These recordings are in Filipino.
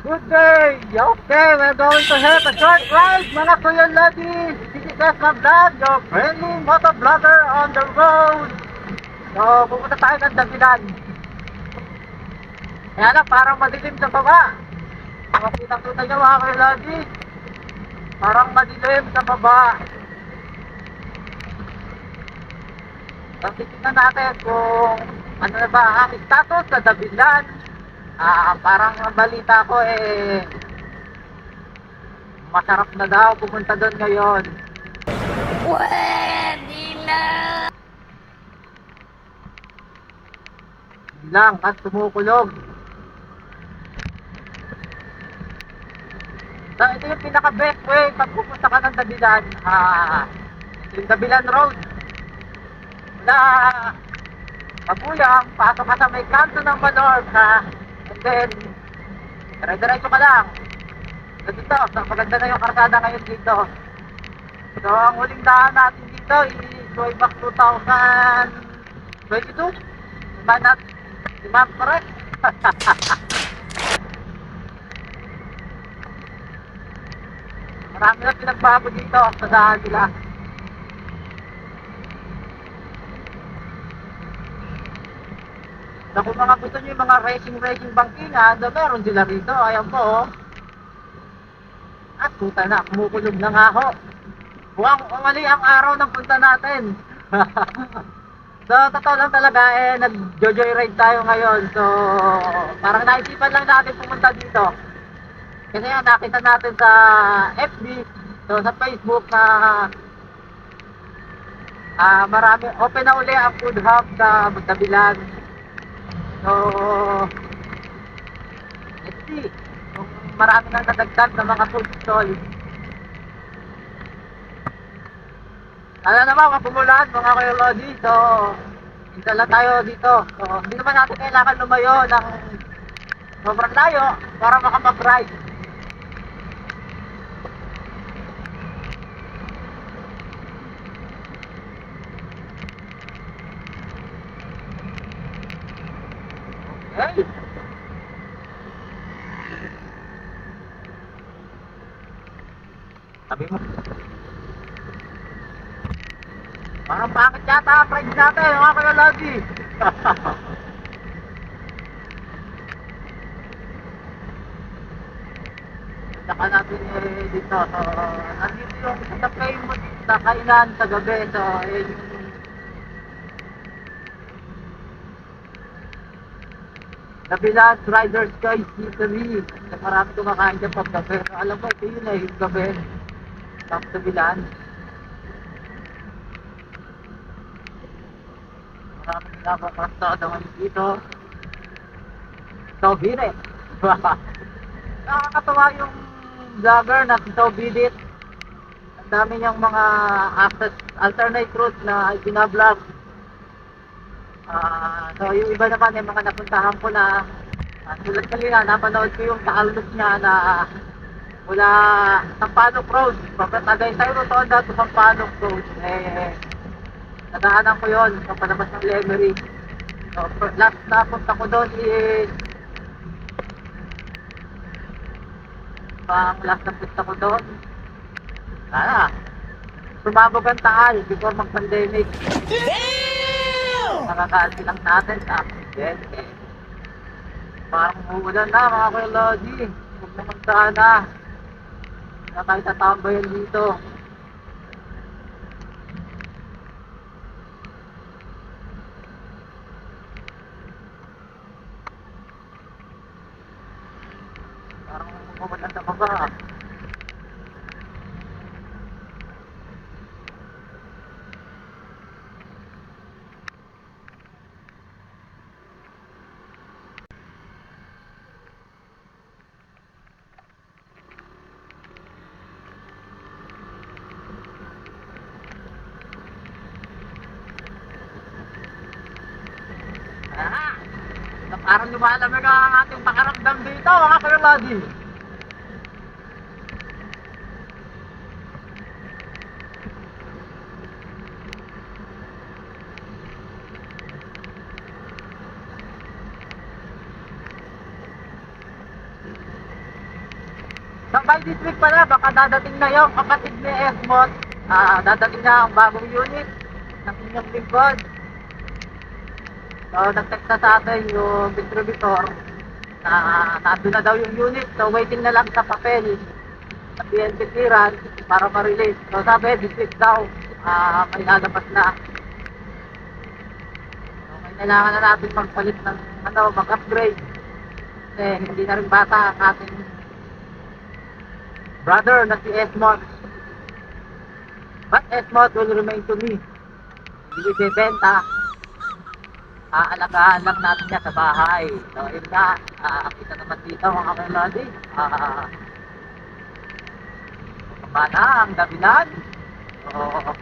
Good day! Okay, we're going to have a short ride, mga Kuya Lodi. This is Esma Vlog, your friendly motovlogger on the road. So, pupunta tayo ng Dapitan. Kaya lang, parang madilim sa baba. Makita-kita nyo mga Kuya Lodi. Parang madilim sa baba. So, titignan natin kung ano na ba ang status sa Dapitan. Parang ang balita ko masarap na daw pumunta doon ngayon. Pwede na! Lang at tumukulog. So, ito yung pinaka-best way pag pupunta ka ng Dabilan. Yung Dabilan Road. Mula Pabuyang, pasok ka sa may kanto ng Malor, and then, dire-diretso ka lang. So, dito, so, maganda na yung karkada ngayon dito. So, ang huling daan natin dito is way back 2022. Si Ma'am, correct? Marami na pinagbago dito sa daan nila. So, kung mga gusto nyo yung mga racing bangkingan, so meron sila rito. Ayan po, oh. At puta na, kumukulog na nga ho. Buwang umali ang araw ng punta natin. So, totoo lang talaga, nag-joyride tayo ngayon. So, parang naisipan lang natin pumunta dito. Kasi yan, nakita natin sa FB, so sa Facebook na marami, open na uli ang food hub sa Dabilan. So, let's see kung marami nang nadagdag na mga food stall. Ano naman, kapumulan mga Kuya Lodi. So, isala tayo dito. So, hindi naman natin kailangan lumayo ng sobrang layo para makapag-ride. Okay. Sabi mo, parang bakit yata ang ride natin mga Kuya Lodi. Saka natin dito. So, nandito yung sa famous na kainan sa gabi. So, yung Dabilan Riders Guys Eatery. So, marami kumakain dyan pag gabi. So, alam ko, ito yun yung gabi. Sa Dabilan. Marami nakapasta naman dito. So, biret. Nakakatawa yung vlogger na si Tobidit. Ang dami niyang mga alternate route na binablog. So yung iba naman yung mga napuntahan ko na tulad kanina, napanood ko yung kaalnos niya na mula Sampaloc Road, Tagaytay Rotonda to Sampaloc Road. Nadaanan ko yun sa palabas ng Lemery. So last na punta ko doon is last na punta ko doon sumabog ang Taal before mag-pandemic. Nakakaanti lang natin sa aksidente. Parang umuulan na mga Kuya Lodi. Huwag naman sana na tayo tatambayan dito. Parang umuulan na baba. Parang lumalamig ang ating pakaramdam dito mga Kuya Lodi. So by this week pala, baka dadating na yung kapatid ni Esmond. Dadating na ang bagong unit ng inyong lingkod. So nag-text na sa atin yung distributor na nandun na daw yung unit. So waiting na lang sa papel sa PNP clearance para ma-release. So sabi, this week daw, may lalabas na. So kailangan na natin magpalit ng mag-upgrade. Kasi hindi na rin bata ang ating brother na si Esmond. But Esmond will remain to me. Hindi ibebenta. Aalagaan lang natin niya sa bahay. So yun nga, kita naman dito mga kamelody. Bumaba ang dabilan. So,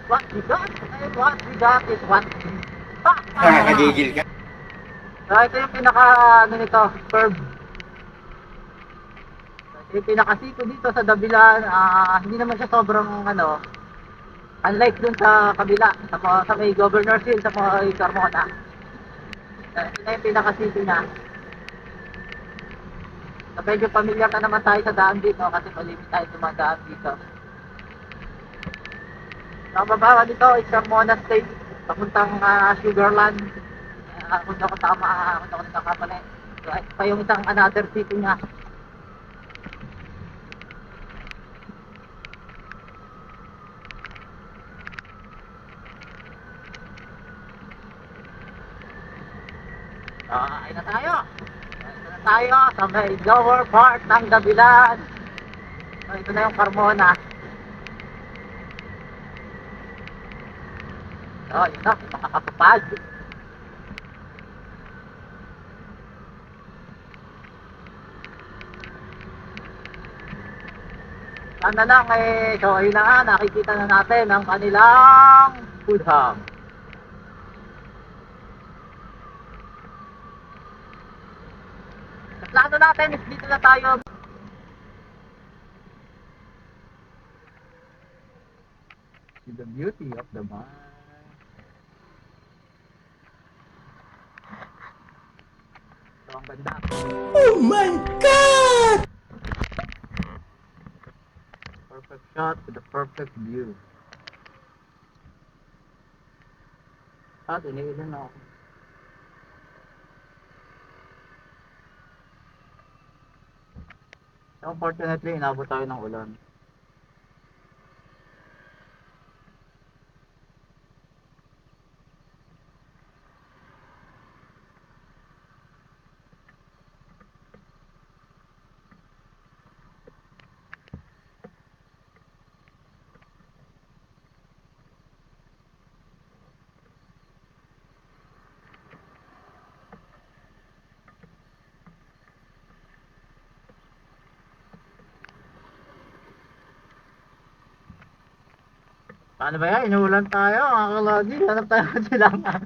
what we got, and what we got is what we got. Nakakagigil ka. So ito yung pinaka nito, curve. So, ito yung pinakasiko dito sa dabilan. Hindi naman siya sobrang unlike dun sa kabila, sa may Governor's Hill, sa may Carmona. Ito yung pinakasiko niya. So medyo pamilyar na naman tayo sa daan dito kasi malimit tayo dumadaan dito. So ang babawa dito is Carmona State, papuntang Sugarland. Kung ako tama, kung ako nagkakamali. So ito pa yung isang another city niya. Ay na tayo. Ito na tayo sa may lower part ng dabilan. So ito na yung Carmona. So yun na, makakapapad. Sana lang so yun na nga, nakikita na natin ang kanilang food hub. Plano natin is dito na tayo. See the beauty of the mine. So ang ganda. Oh my God! Perfect shot with the perfect view. Iniilan na ako. Unfortunately, inabot tayo ng ulan. Paano ba yan? Inuulan tayo, mga kalodi. Hanap tayo ng silangan.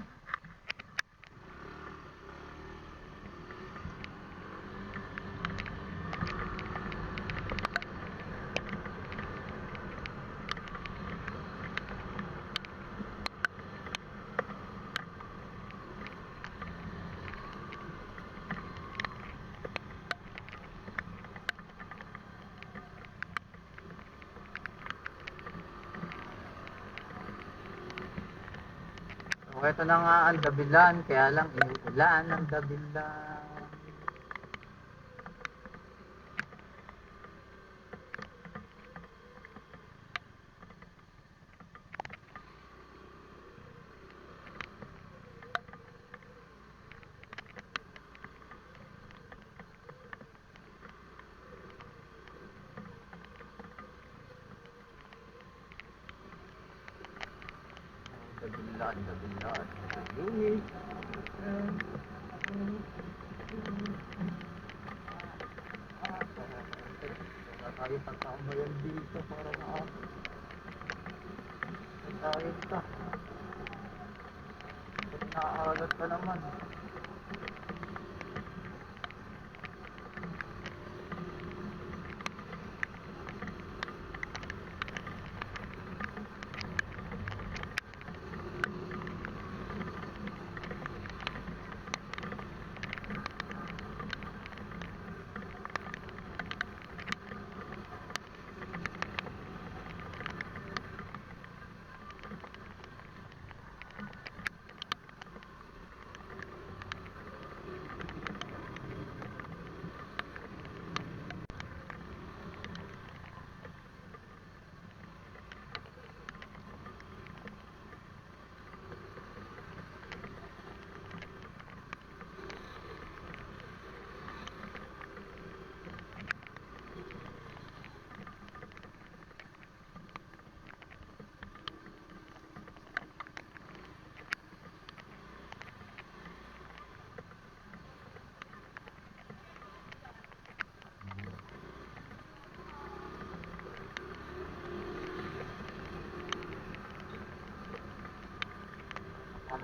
So, ito na nga ang dabilan, kaya lang inuulan ang dabilan. Dabilan. Dabilan. Tayo pagkamayan dito para na tayo dito. Nakaalat pa naman.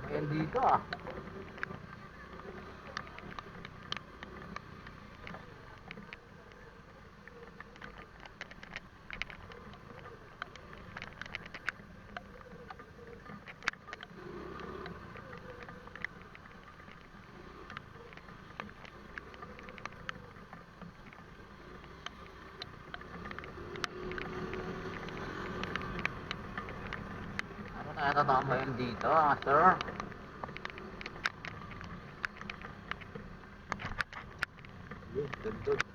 Ayan dito ah. Ano na natatama yun dito ah, sir? Yun, ganda.